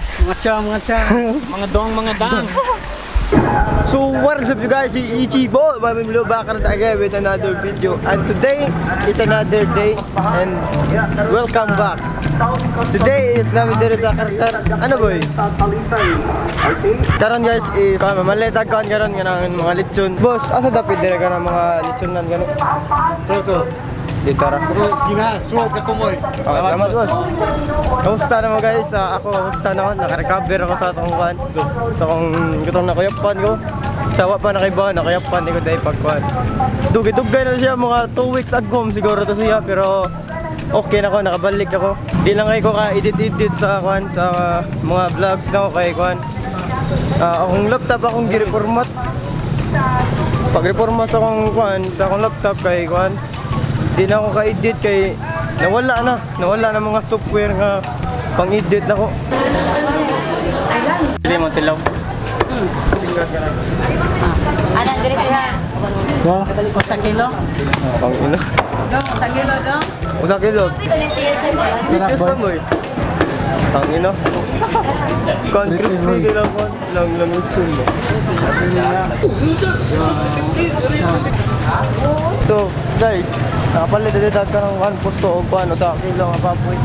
Mga dong, mga dang. So what is up you guys, Ichibo, Marvin back again with another video. And today is another day and welcome back. Today is namin dito sa Kartar. Ano boy? Karon guys is mamaletag karon nga ng mga lechon. Boss, asa dapat dire ka ng mga lechon nan gano? Toto. Dito ra. Ginga, suwag ka tumoy. Salamat boss. Kamusta naman guys? Ako kamusta naman? Naka-recover ako sa atong kuan. Sa kung gutong nakuyapan ko. Sawa pa nakayapan ko dahil pagkuhan. Dugay na siya mga 2 weeks ago siguro to siya pero okay na ako, nakabalik ako. Di lang kayo ko ka-edit sa kuan sa mga vlogs na ako kay kuan. Akong laptop akong gi-reformat. Pag-reformat sa akong kuan sa akong laptop kay kuan. Di na ako ka-edit kay nawala na mga software nga pang-edit na ko. Hindi mo tilaw. Singkat ka na. Anak diri siya. Usang kilo? Pang-ino. Usang kilo dong? Usang kilo. Sarap boy. Pang-ino. Kon crispy kilo kon lang utsun mo. So guys, nakapalit dito ka ng 1 puso o paano sa kilo nga papoy.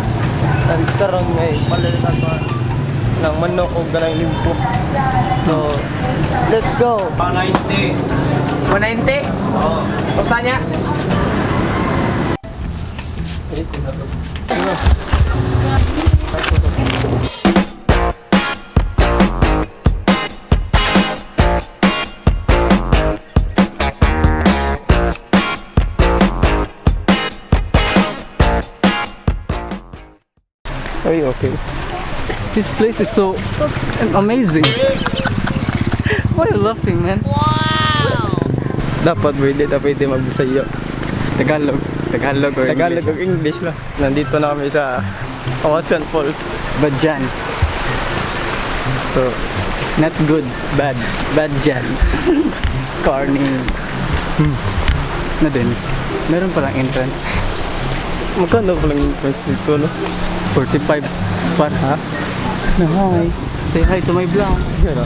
Nagkaroon ngayon, palit dito ka ng manok o ganang limpo. So, let's go! 190. 190? Oo. Usa niya? Ay, okay. This place is so amazing. Why are you laughing, man? Dapat pwede mag-Bisaya. Tagalog or Tagalog o English lang. Nandito na kami sa Awasan Falls. Badian. So, Not good, bad. Badian. Corny. Na din. Meron palang entrance. magkano pa lang yung price dito, no? 45 par ha? No, hi. Say hi to my vlog. Yan,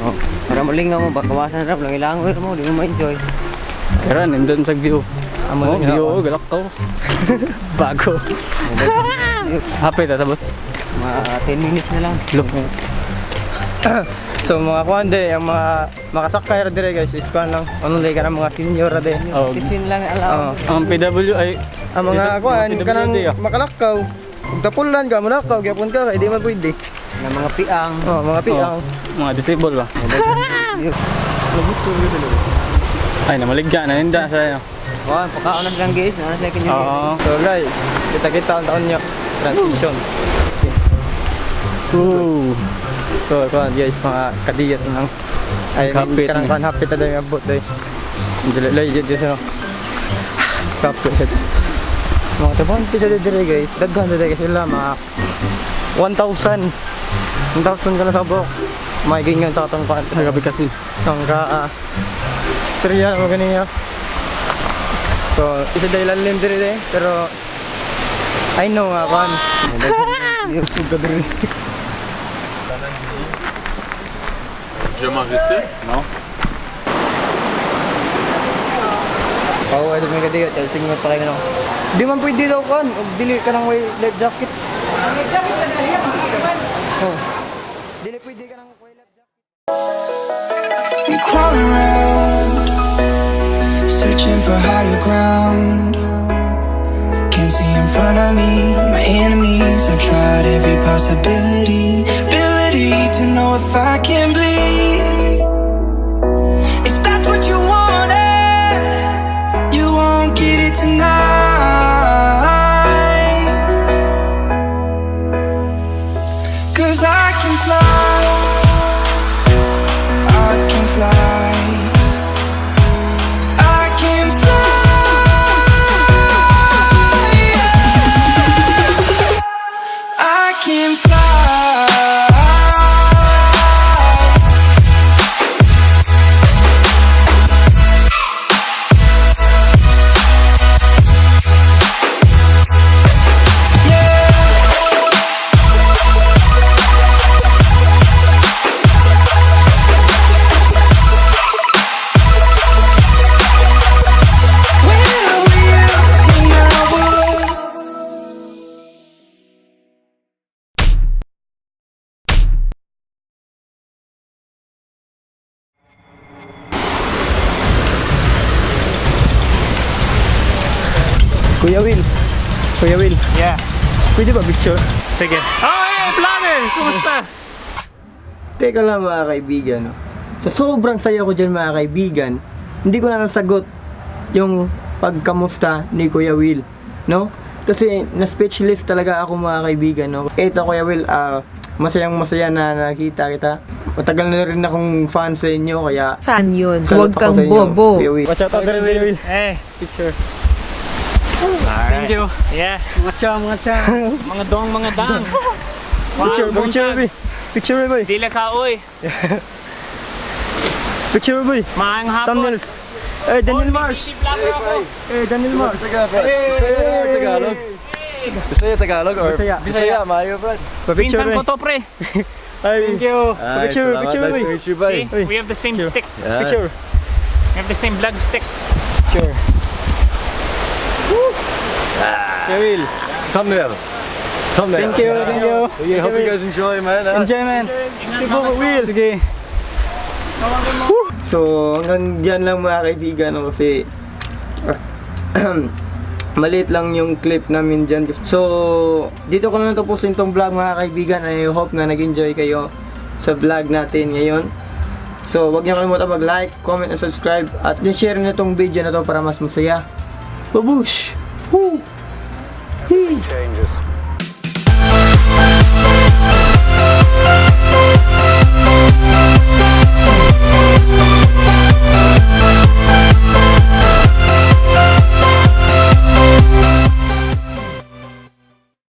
Oh, para malingaw mo, bakawasan rap lang ilang mo, di mo ma-enjoy. Kaya nandun sa view. Amo lang view, galak to. Bago. Happy na tapos. Mga 10 minutes na lang. Look. So mga kuwande, yung mga makasakay ra dire guys, is kuwan lang. Ano lay ka ng mga senior ra din. Oh, Tisin lang alaw. ang PW ay Ang mga kuwan kanang makalakaw. Ug tapulan ka manakaw, gyapon ka kay di man pwede. Na mga piang. Oh, mga piang. mga disable ba? Ay, namaligya na ninda sa Oh, pagkaon na lang guys, na sa kanyo. Oo. So guys, kita ang taon niya transition. Ooh. So kuwan guys, mga kadiyat nang ay Kapit kanang na. kan hapit na daw yung abot daw. Legit yun siya. Kapit siya. Mga tabang siya dire guys, daghan na guys sila mga 1,000 ka na sa buhok. Maigingan sa atong pan. Nagabi kasi. Ang istorya mo ganyan. So, isa dahil lalim dire pero I know nga pan. Yung suga dire. Déjà mangé ça? Non. Pao ay dumi kadiyo, chelsing mo pa kayo no. Di man pwede daw kan, og dili ka nang may life jacket. Life jacket na dali ang naman. Oh. Dili pwede ka nang may life jacket. I'm crawling around, searching for higher ground. Can't see in front of me, my enemies. I've tried every possibility, ability to know if I can bleed. If that's what you wanted, you won't get it tonight. 'Cause I can fly, I can fly, I can fly, I can fly. Kuya Will, Yeah. pwede ba picture? Sige. Oh, hey, vlogger! Kumusta? Teka lang mga kaibigan, no? Sa sobrang saya ko dyan mga kaibigan, hindi ko na nasagot yung pagkamusta ni Kuya Will, no? Kasi na-speechless talaga ako mga kaibigan, no? Eto Kuya Will, masayang masaya na nakita kita. Matagal na rin akong fan sa inyo, kaya Fan yun. salute Huwag ako kang sa inyo, bobo. Kuya Will. Watch out Kuya Will. Eh, Picture. thank you. Yeah. Mga cha, mga cha. Mga dong, mga dang. Picture, picture, boy. Picture, boy. Dila ka, oy. Picture, boy. Maayong hapon. Thumbnails. Eh, Daniel Marsh. Vlogger ako. Eh, Daniel Marsh. Bisaya or Tagalog? Bisaya Tagalog or Bisaya. Bisaya, maayo brad. Picture, Pinsan ko boy. to, pre. Thank you. Picture, picture, Nice to boy. meet you, bye. See, we have the same stick. Yeah. Picture. We have the same blood stick. Picture. Kuya Will. Thumbnail. Thumbnail. Thank you, thank you. Okay, hope you guys enjoy, man. Enjoy, man. Sige, Will. Sige. So, hanggang dyan lang mga kaibigan, no, kasi maliit lang yung clip namin dyan. So, dito ko na tapusin tong vlog mga kaibigan. I hope na nag-enjoy kayo sa vlog natin ngayon. So, huwag niyo kalimutan mag-like, comment, and subscribe. At share na tong video na to para mas masaya. Babush! Woo! Hey! Changes.